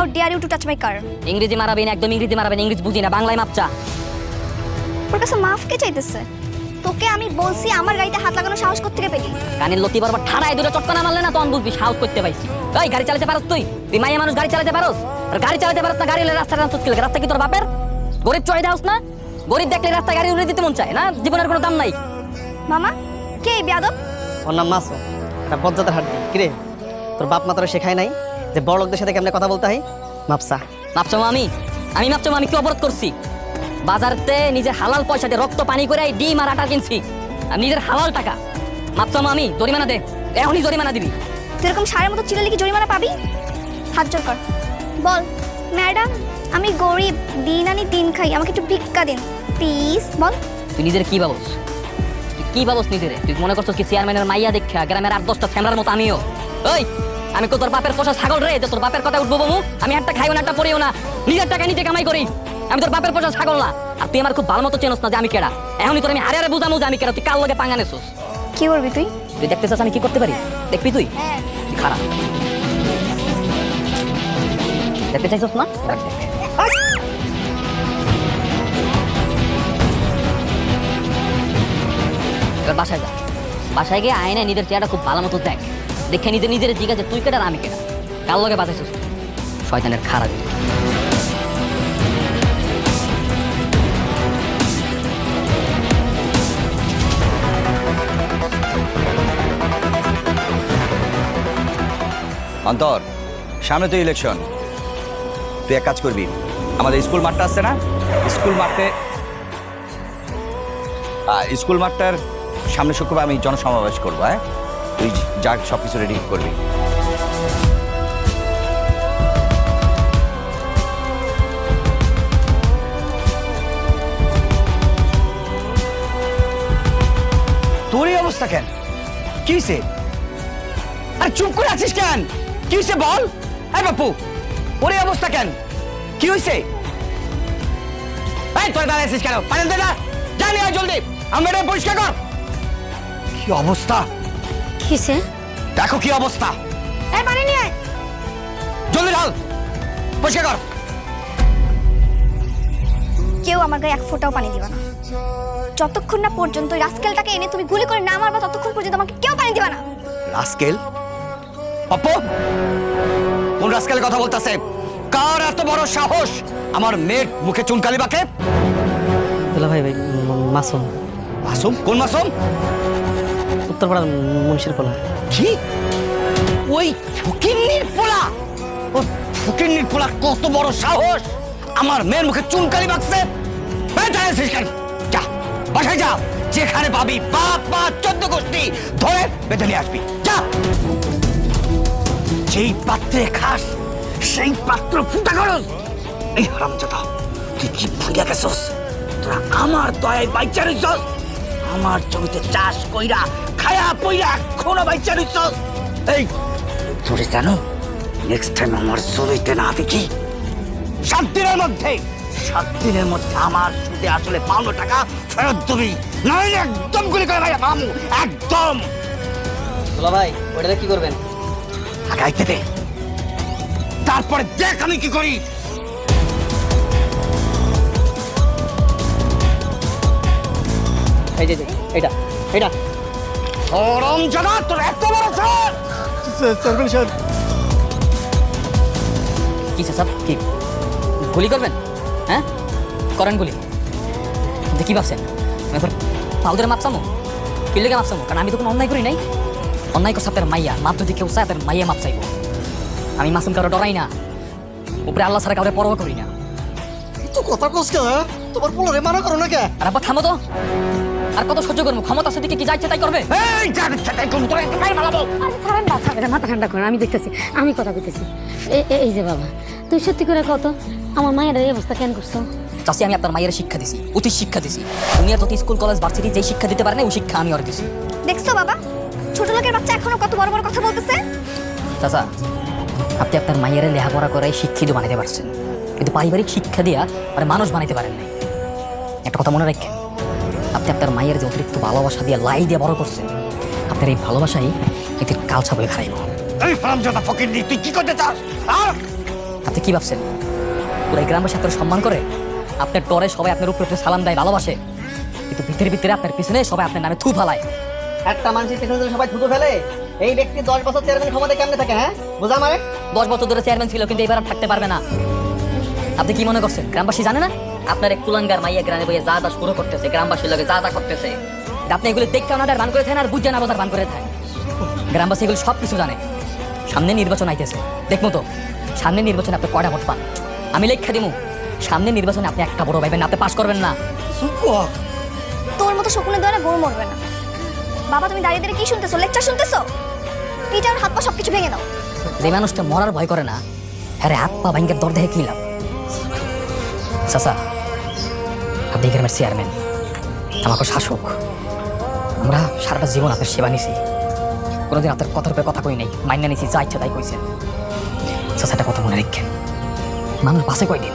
How dare you to touch my car? ইংরেজি মারাবেন, একদম ইংরেজি মারাবেন, ইংরেজি বুঝি না, বাংলায় মাপচা। ওর কাছে মাফ কে চাইতেছে? তোকে আমি বলছি আমার গাড়িতে হাত লাগানো সাহস করতে পেলি? কানের লতি বরাবর ঠাড়ায় দুটো চটকা না মারলে না তখন বুঝবি সাহস করতে পাইছি। এই গাড়ি চালাতে পারোস তুই? তুই মাইয়া মানুষ গাড়ি চালাতে পারোস? আর গাড়ি চালাতে পারোস না, গাড়ি হলে রাস্তাটা তুই রাস্তা কি তোর বাপের? গরিব চড়ে দাওস না? গরিব দেখলে রাস্তায় গাড়ি উড়ে দিতে মন চায় না? জীবনের কোনো দাম নাই। মামা কে এই বেয়াদব? ওর নাম মাসুম, একটা বজ্জাতের হাড্ডি। কিরে, তোর বাপ মা তোর শেখায় নাই যে বড় লোকদের সাথে কেমনে কথা বলতে হয়? মাপসা মাপচা আমি মাপচা আমি কি অপরাধ করছি? বাজারতে নিজের হালাল পয়সা দিয়ে রক্ত পানি করে ডিম আর আটা কিনছি, আর নিজের হালাল টাকা। মাপচা আমি, জরিমানা দে, এখনই জরিমানা দিবি। তুই এরকম সারের মতো চিল্লালে কি জরিমানা পাবি? হাত জোর কর, বল ম্যাডাম আমি গরিব, দিন আনি দিন খাই, আমাকে একটু ভিক্ষা দিন প্লিজ, বল। তুই নিজের কি ভাবস? তুই কি ভাবস নিজেরে? তুই মনে করছিস কি চেয়ারম্যানের মাইয়া দেখা গ্রামের 8-10টা ফ্যামরার মতো আমিও? ওই আমি তো তোর বাপের পোষা ছাগল রে, তোর বাপের কথা উঠবো বমু? আমি একটা খাইও না, একটা পড়িও না, নিজের টাকা নিজে কামাই করি। আমি তোর বাপের পোষা ছাগল না। আর তুই আমার খুব ভালো মতো চেনস না যে আমি কেডা। এখনই তোর আমি হারে হারে বুঝামু যে আমি কেডা। তুই কাল লগে পাঙ্গা নেছস। কি করবি তুই? তুই দেখতেছিস আমি কি করতে পারি? দেখবি তুই? তুই খারাপ দেখতে চাইছস না? এবার বাসায় যা, বাসায় গিয়ে আয়নায় নিজের চেহারা খুব ভালো মতো দেখ, দেখে নিজের জিজ্ঞাসা তুই কেডা আমি কেডা, কার লগে বাঁচাইছস? শয়তানের খারাপ। অন্তর, সামনে তো ইলেকশন। তুই এক কাজ করবি, আমাদের স্কুল মাঠটা আছে না, স্কুল মাঠটার সামনে শুক্রবার আমি জনসমাবেশ করবো। হ্যাঁ, তুই যা সব কিছু রেডি করবি। তোর এই অবস্থা কেন? কি হয়েছে? আর চুপ করে আছিস কেন? কি হয়েছে বল? এই বাপু, ওর এই অবস্থা কেন? কি হয়েছে? এই তোর দাঁড়ায় আছিস কেন? পানি দে না, জানি আয় জলদি, আমি এটা পরিষ্কার কর। কি অবস্থা? কিসে? দেখো কি অবস্থা। এই পানি নিয়ে আয়, জলদি ঢাল, পরিষ্কার কর। কেউ আমার গায়ে এক ফোঁটাও পানি দিবা না। যতক্ষণ না পর্যন্ত ওই রাস্কেলটাকে এনে তুমি গুলি করে না মারবা, ততক্ষণ পর্যন্ত আমাকে কেউ পানি দিবা না। রাস্কেল? অপু, কোন রাস্কেলের কথা বলতেছে? কার এত বড় সাহস আমার মেয়ের মুখে চুনকালি বাকে? দুলা ভাই, মাসুম। মাসুম? কোন মাসুম? উত্তরপাড়ার মুন্সির পোলা। কি? ওই ফকিন্নির পোলা? ও ফকিন্নির পোলা কত বড় সাহস আমার মেয়ের মুখে চুনকালি বাকছে? যা বাসায় যা, যেখানে পাবি বাপ মা 14 গোষ্ঠী ধরে বেঁধে নিয়ে আসবি। যা, যেই পাত্রে খাস সেই পাত্র ফুটা করস। এই হারামজাদা, তুই কি ভুলে গেছস? তোরা আমার দয়ায় বাইচা রইছস, আমার জমিতে চাষ কইরা খায়া পইরা এখনো বাইচা রইছস। এই তোরে জানো, নেক্সট টাইম আমার জমিতে না দেখি 7 দিনের মধ্যে আমার সুদে আসলে পাওনো টাকা ফেরত দিবি, নইলে একদম গুলি করে ভাই মামু, একদম। দুলা ভাই, ওটাতে কি করবেন? আগাইতে দে, তারপরে দেখ আমি কি করি। এই যে এটা এটা হারামজাদা, তোর এত বড় সাহস! সরকারি স্যার। কি স্যার কি গুলি করবেন? হ্যাঁ করেন গুলি। কি ভাবছেন আমি এখন পাউদের মাপসামো? কি লেগে মাপসামো? কারণ আমি তো কোনো অন্যায় করি নাই। অন্যায় করছে আপনার মাইয়া, মাপ যদি কেউ চায় আপনার মাইয়া মাপ চাইব। আমি মাসুম কারো ডরাই না, উপরে আল্লাহ ছাড়া কাউরে পরোয়া করি না। তো কথা কস কে? তোমার পোলারে মানা করো না কে? আর আব্বা থামো তো, আর কত সহ্য করবো? ক্ষমতা আছে দিকে কি যাইছে তাই করবে। এই যা ইচ্ছা তাই করবি, তোর একটু গায়ে মারাবো। আরে ছাড়েন না, ছাড়েন, মাথা ঠান্ডা করেন, আমি দেখতেছি, আমি কথা কইতেছি। এই যে বাবা, তুই সত্যি করে কত আমার মায়ের এই অবস্থা কেন করছো? চাষি আমি আপনার মায়ের শিক্ষা দিছি, অতি শিক্ষা দিছি। দুনিয়ার যত স্কুল কলেজ ভার্সিটি যেই শিক্ষা দিতে পারে না ওই শিক্ষা আমি ওর দিছি। দেখছো বাবা, ছোট লোকের বাচ্চা এখনো কত বড় বড় কথা বলতেছে। চাচা, আপনি আপনার মায়ের লেখাপড়া করাই শিক্ষিত বানাতে পারছেন, কিন্তু পারিবারিক শিক্ষা দিয়া আর মানুষ বানাইতে পারেন নাই। একটা কথা মনে রাখেন, আপনি আপনার মায়ের যে অতিরিক্ত ভালোবাসা দিয়ে লাই দিয়ে বড় করছেন, আপনার এই ভালোবাসাই এদের কালছা বলে খাইব। এই হারামজাদা ফকিন্নি, তুই কি করতে চাস? আপনি কি ভাবছেন পুরো এই গ্রামবাসী আপনার সম্মান করে? আপনার ডরে সবাই আপনার উপরে উঠে সালাম দেয়, ভালোবাসে, কিন্তু ভিতরে ভিতরে আপনার পিছনে সবাই আপনার নামে থু ফালায়। একটা মানুষের পেছনে যদি সবাই থুতু ফেলে, এই ব্যক্তি 10 বছর চেয়ারম্যান ক্ষমতায় কেমনে থাকে? হ্যাঁ, বোঝা মানে 10 বছর ধরে চেয়ারম্যান ছিল, কিন্তু এবার আর থাকতে পারবে না। আপনি কি মনে করছেন গ্রামবাসী জানে না? আপনার এক কুলাঙ্গার মাইয়া গ্রামে বইয়ে যা যা শুরু করতেছে, গ্রামবাসীর লগে যা যা করতেছে, আপনি এগুলো দেখতে ওনাদের বান করে থাকেন আর বুঝে না বোঝার বান করে থাকেন। গ্রামবাসী এগুলো সব কিছু জানে। সামনে নির্বাচন আইতেছে, দেখবো তো সামনে নির্বাচনে আপনি কয়টা ভোট পান। আমি লেখা দিমু, সামনে নির্বাচনে আপনি একটা বড় পাইবেন না, আপনি পাস করবেন না। তোর মতো শকুনের দ্বারা গরু মরবে না। বাবা তুমি দাঁড়িয়ে দাঁড়িয়ে কি শুনতেছো? লেকচার শুনতেছো? পিটার হাত পা সবকিছু ভেঙে দাও। যে মানুষটা মরার ভয় করে না, হ্যাঁ হাত পা ভাঙ্গের দর দেখে কি লাভ? চাচা, আপনি এই গ্রামের চেয়ারম্যান, আমাকে শাসক। আমরা সারাটা জীবন আপনার সেবা নিছি, কোনোদিন আপনার কথার উপরে কথা কই নাই, মাইনা নিছি, যা ইচ্ছা তাই কইছেন। চাচাটা কথা মনে রাখেন, মানুষ বাঁচে কয়দিন,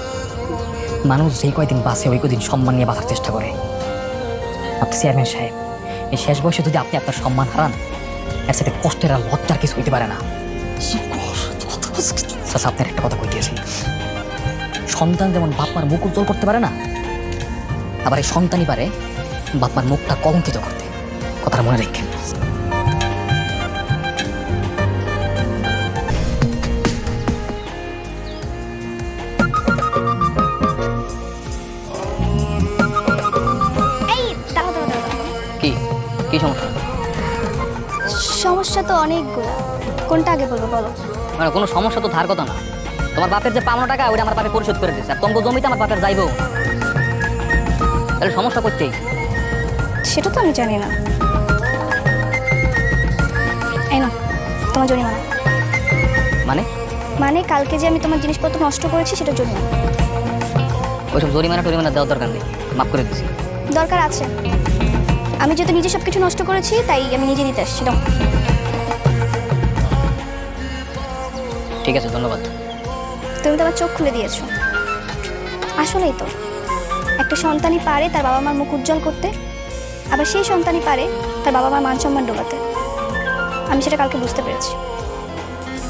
মানুষ যেই কয়দিন বাঁচে ওই কয়দিন সম্মান নিয়ে বাঁচার চেষ্টা করে। আপনি চেয়ারম্যান সাহেব, এই শেষ বয়সে যদি আপনি আপনার সম্মান হারান, এর সাথে কষ্টের আর লজ্জার কিছু হইতে পারে না। চাচা, আপনার একটা কথা কই দিয়েছি, সন্তান যেমন বাপমার মুখ উজ্জ্বল করতে পারে না, আবার এই সন্তানই পারে বাপমার মুখটা কলঙ্কিত করতে। কথাটা মনে রাখেন। এই দাঁড়াও দাঁড়াও দাঁড়াও। কি কি সমস্যা? সমস্যা তো অনেকগুলো, কোনটা আগে বলবো বলো? মানে কোনো সমস্যা তো ধার কথা না। তোমার বাপের যে ৫০ টাকা ওইটা আমার বাপে পরিশোধ করে দিচ্ছে, আর তোমাকে জমিতে আমার বাপের যাইবো, তাহলে সমস্যা করতেই। সেটা তো আমি জানি না। এই না তোমার জরিমানা। মানে মানে কালকে যে আমি তোমার জিনিসপত্র নষ্ট করেছি সেটার জরিমানা। ওইসব জরিমানা টরিমানা দেওয়ার দরকার নেই, মাফ করে দিচ্ছি। দরকার আছে, আমি যেহেতু নিজে সব কিছু নষ্ট করেছি তাই আমি নিজে দিতে আসছিলাম। ঠিক আছে, ধন্যবাদ। তুমি তো আমার চোখ খুলে দিয়েছো। আসলেই তো একটা সন্তানই পারে তার বাবা মার মুখ উজ্জ্বল করতে, আবার সেই সন্তানই পারে তার বাবা মার মান সম্মান ডোবাতে। আমি সেটা কালকে বুঝতে পেরেছি।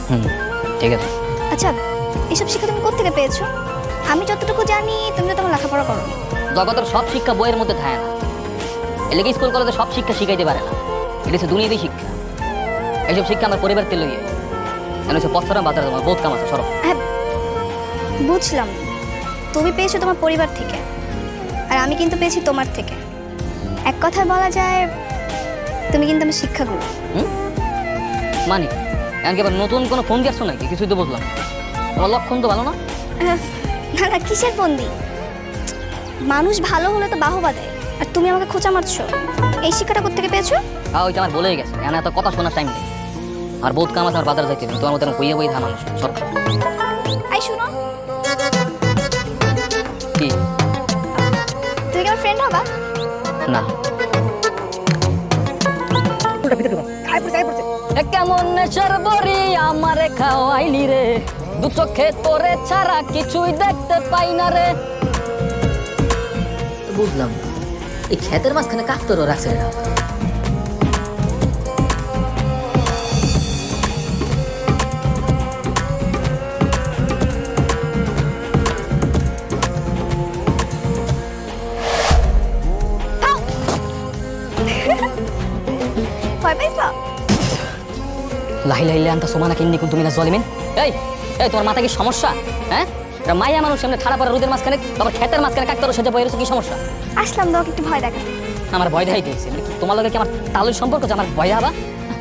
হুম, ঠিক আছে। আচ্ছা, এসব শিক্ষা তুমি কোত্থেকে পেয়েছো? আমি যতটুকু জানি তুমি তো তোমার লেখাপড়া করো। জগতের সব শিক্ষা বইয়ের মধ্যে থাকে না, এলাকা স্কুল কলেজে সব শিক্ষা শিখাইতে পারে না। এটা হচ্ছে দুনিয়াতেই শিক্ষা। এইসব শিক্ষা আমার পরিবার তেল লইয়ে হচ্ছে পথরাম বাজারে তোমার বহুত কাম আছে, সরব। হ্যাঁ বুঝলাম, তুমি পেয়েছো তোমার পরিবার থেকে, আর আমি কিন্তু পেয়েছি তোমার থেকে। এক কথায় বলা যায় তুমি কিন্তু আমার শিক্ষাগুরু। মানে এমনকি আবার নতুন কোনো ফোন গেছো নাকি? কিছুই তো বুঝলাম না। তোমার লক্ষণ তো ভালো না। না না, কিসের বন্দি? মানুষ ভালো হলে তো বাহবা দেয়, আর তুমি আমাকে খোঁচা মারছো। এই শিক্ষাটা কোত্থেকে পেয়েছো? ওইটা আমার বলেই গেছে, এখানে এত কথা শোনার টাইম নেই। আর বহুত কাম আছে, আমার বাজার যাইতে হবে। তোমার মতো বইয়ে বই থা মানুষ সব। আই শুনো, কি তুমি কি আমার ফ্রেন্ড হবা? না, কেমন নেশার বড়ি আমারে খাওয়াইলি রে, দু চোখে তোরে ছাড়া কিছুই দেখতে পাই না রে। বুঝলাম এই ক্ষেতের মাঝখানে কাকতরও রাখছে না। ভয় পাইছো? লাহি লাহিলে আনতা সোমানা কিন্নি তুমি না জলিমিন। এই এই তোমার মাথা কি সমস্যা? হ্যাঁ, এটা মাইয়া মানুষ সামনে ঠাড়া পড়া রোদের মাঝখানে, আবার ক্ষেতের মাঝখানে কাকতারও সেজে বয়ে রয়েছে, কি সমস্যা? আসলাম তোমাকে একটু ভয় দেখাতে। আমার ভয় দেখাই দিয়েছে মানে কি তোমার লগে কি আমার তালুর সম্পর্ক যে আমার ভয় হবা?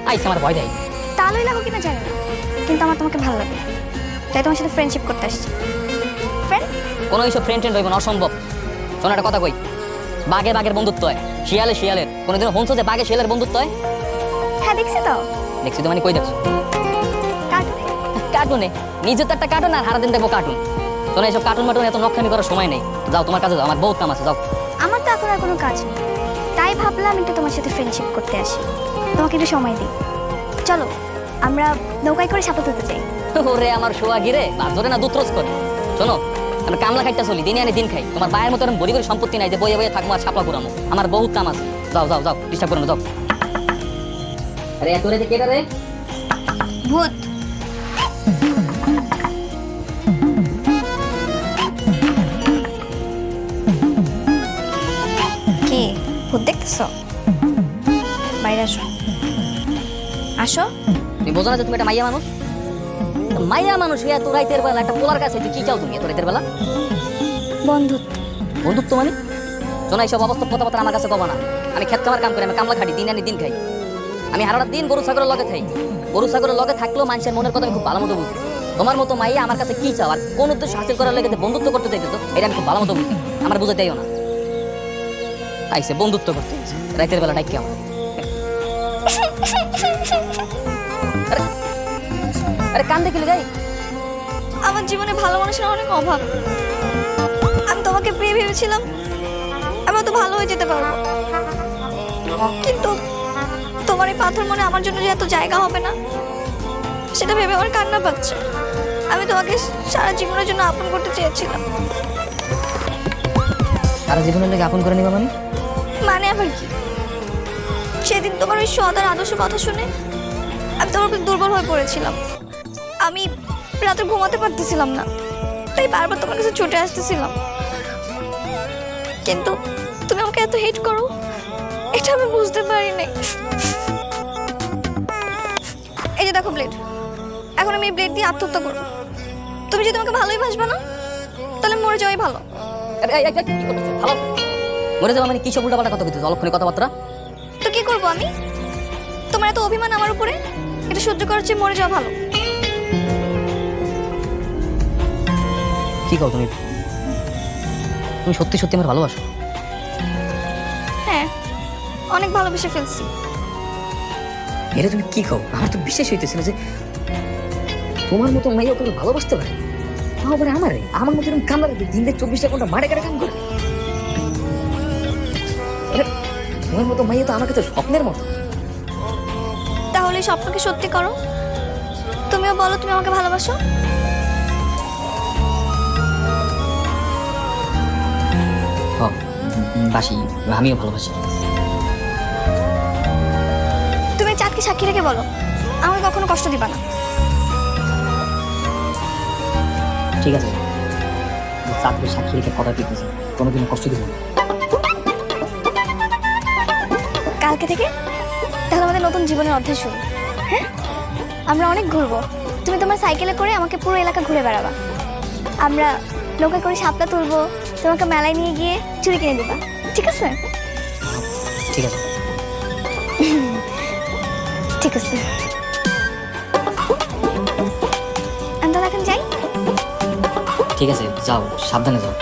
আইসে আমার ভয় দেয়। তালই লাগো কিনা জানি না, কিন্তু আমার তোমাকে ভালো লাগে, তাই তোমার সাথে ফ্রেন্ডশিপ করতে আসছি। ফ্রেন্ড? কোনো এইসব ফ্রেন্ড ট্রেন্ড হইব না, অসম্ভব। শোনো একটা কথা কই, বাঘে বাঘের বন্ধুত্ব হয়, শিয়ালে শিয়ালের। কোনোদিনও শুনছো যে বাঘে শিয়ালের বন্ধুত্ব হয়? হ্যাঁ দেখছি তো, দেখছি তো মানে কই দেখছো? কার্টুনে। কার্টুনে? নিজে তো একটা কার্টুন আর সারা দিন দেখবো কার্টুন। শোনো এইসব কার্টুন মাটুন এত নকশামি করার সময় নেই, যাও তোমার কাছে যাও, আমার বহুত কাম আছে, যাও। আমার তো এখন আর কোনো কাজ নেই, তাই ভাবলাম একটু তোমার সাথে ফ্রেন্ডশিপ করতে আসি, তোমাকে একটু সময় দিই। চলো আমরা নৌকায় করে সাঁতার তুলতে যাই। ওরে আমার শোয়া গিরে, মাছ ধরে না দুত্রস করে। শোনো, আমি কামলা খাইতে চলি, দিনে আনি দিন খাই। তোমার বায়ের মতো এরকম বড়ি বড়ি সম্পত্তি নাই যে বইয়ে বইয়ে থাকবো আর ছাপা ঘুরামো। আমার বহুত কাম আছে, যাও যাও যাও, ডিস্টার্ব করো না, যাও। আরে এত রে কেটা রে? ভূত। করতেছ? বাইরে আসো। আসো। তুমি বোঝো না যে তুমি একটা মাইয়া মানুষ? মাইয়া মানুষ হইয়া তো রাইতের বেলা একটা পোলার কাছে তুই কি চাও তুমি এত রাইতের বেলা? বন্ধুত্ব। বন্ধুত্ব মানে? শোনা, এইসব অবস্থা কথাবার্তা আমার কাছে কবা না। আমি খেত খামার কাম করি, আমি কামলা খাটি, দিন আনি দিন খাই। আমি হারাটা দিন গরু ছাগলের লগে খাই। গরু ছাগলের লগে থাকলেও মানুষের মনের কথা আমি খুব ভালো মতো বুঝি। তোমার মতো মাইয়া আমার কাছে কি চাও আর কোন উদ্দেশ্য হাসিল করার লেগে যে বন্ধুত্ব করতে চাইতেছো, এটা আমি খুব ভালো মতো বুঝি। আমার বুঝে দেয়ও না। আইসে বন্ধুত্ব করতে রাইতের বেলা ডাইকে আমার। আরে- আরে কান দেখলি গাই? আমার জীবনে ভালো মানুষের অনেক অভাব। আমি তোমাকে পেয়ে ভেবেছিলাম আমি তো ভালো হয়ে যেতে পারবো, কিন্তু তোমার এই পাথর মনে আমার জন্য যে এত জায়গা হবে না সেটা ভেবে আমার কান্না পাচ্ছে। আমি তোমাকে সারা জীবনের জন্য আপন করতে চেয়েছিলাম। সারা জীবনের লেগে আপন করে নিবা মানে? মানে আবার কি? সেদিন তোমার ওই সদার আদর্শ কথা শুনে আমি তোমার উপর দুর্বল হয়ে পড়েছিলাম। আমি রাতে ঘুমাতে পারতেছিলাম না, তাই বারবার তোমার কাছে ছুটে আসতেছিলাম। কিন্তু তুমি আমাকে এত হেট করো এটা আমি বুঝতে পারি নাই। এই যে দেখো ব্লেড, এখন আমি এই ব্লেড দিয়ে আত্মহত্যা করবো। তুমি যদি আমাকে ভালোই বাসবে না তাহলে মরে যাওয়াই ভালো। কি করতেছো? ভালো মরে যাওয়া মানে কি সব উল্টাপাল্টা কথা বলতেছো? অলক্ষণে কথাবার্তা। তো কি করবো আমি? তোমার এত অভিমান আমার উপরে, এটা সহ্য করার চেয়ে মরে যাওয়া ভালো। কি কও তুমি? তুমি সত্যি সত্যি আমার ভালোবাসো? হ্যাঁ, অনেক ভালোবেসে ফেলছি। এটা তুমি কি কও? আমার তো বিশ্বাস হইতেছে না যে তোমার মতো মাইয়া ওকে ভালোবাসতে পারে। তাও আবার আমার মতো এরকম কামলা দিন 24টা ঘন্টা মাঠে কাটে কাম করে। তোমার মতো মাইয়া তো আমার কাছে স্বপ্নের মতো। তাহলে এই স্বপ্নকে সত্যি করো। তুমিও বলো তুমি আমাকে ভালোবাসো। বাসি, আমিও ভালোবাসি। তুমি চাঁদকে সাক্ষী রেখে বলো আমাকে কখনো কষ্ট দিবা না। ঠিক আছে, চাঁদকে সাক্ষী রেখে কথা দিতেছি, কোনোদিনও কষ্ট দিব না। কালকে থেকে তাহলে আমাদের নতুন জীবনের অধ্যায় শুরু। হ্যাঁ, আমরা অনেক ঘুরবো। তুমি তোমার সাইকেলে করে আমাকে পুরো এলাকা ঘুরে বেড়াবা। আমরা নৌকা করে শাপলা তুলবো, তোমাকে মেলায় নিয়ে গিয়ে চুড়ি কিনে দিবা। ঠিক আছে? ঠিক আছে। ঠিক আছে, আমি তাহলে এখন যাই। ঠিক আছে, যাও, সাবধানে যাও।